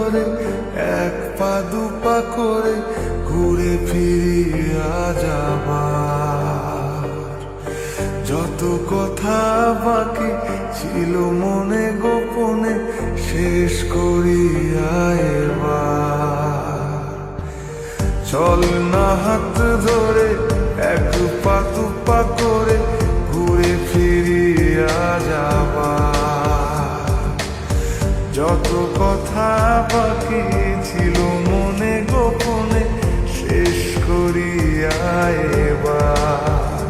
ধরে এক পা দুপা করে ঘুরে ফিরিয়া যাবার যত কথা বাকি ছিল মনে গোপনে শেষ করিয়া এবার চল না হাত ধরে এক পা দুপা করে ঘুরে ফিরিয়া যাবার যত কথা বাকি ছিল মনে গোপনে শেষ করিয়া এবার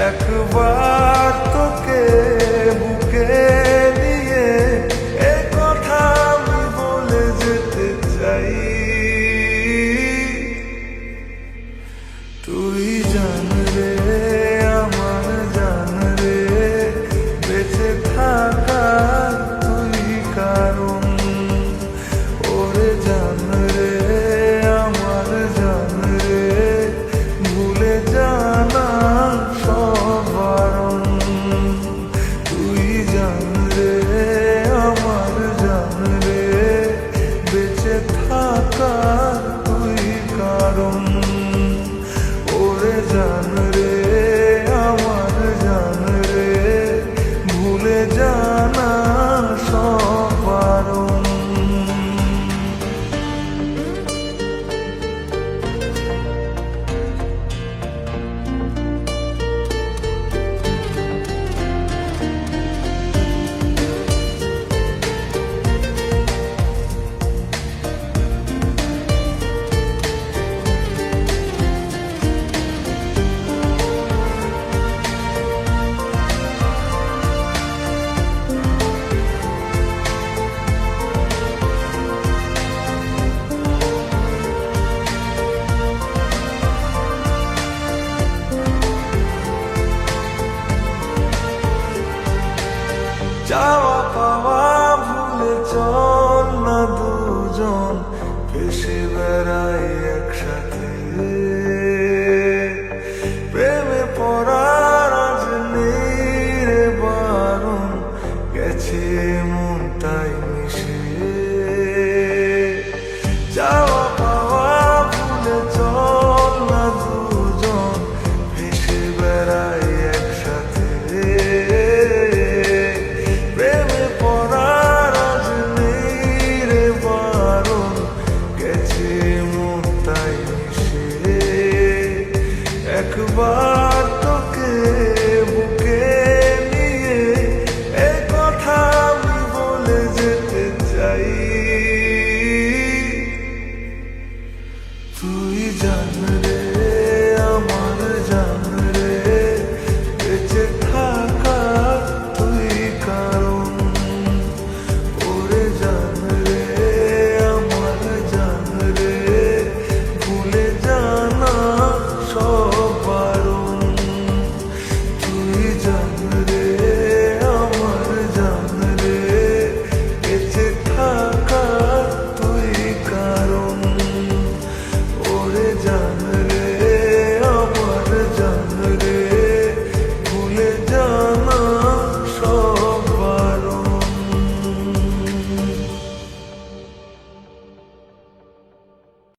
একবার তোকে বুকে নিয়ে এ কথা আমি বলে যেতে চাই তুই জান রে আমার জান রে বেঁচে থাকা তুই কারণ ওরে জান রে আমার জান রে ভুলে জানা সব বারণ তুই জান রে আমার জান রে বেঁচে থাকা তুই কারণ ওরে জান রে আমার জান রে ভুলে জানা সব বারণ যাওয়া পাওয়া ভুলে চল না দুজন ভেসে বেড়াই একসাথে প্রেমে পড়ার আজ নেই রে বারণ গেছে মনটাই মিশে যাওয়া পাওয়া ভুলে চল না দুজন ভেসে বেড়াই একসাথে প্রেমে পড়ার আজ নেই রে বারণ গেছে মনটাই মিশে একবার তোকে বুকে নিয়ে এ কথা আমি বলে যেতে চাই তুই জান রে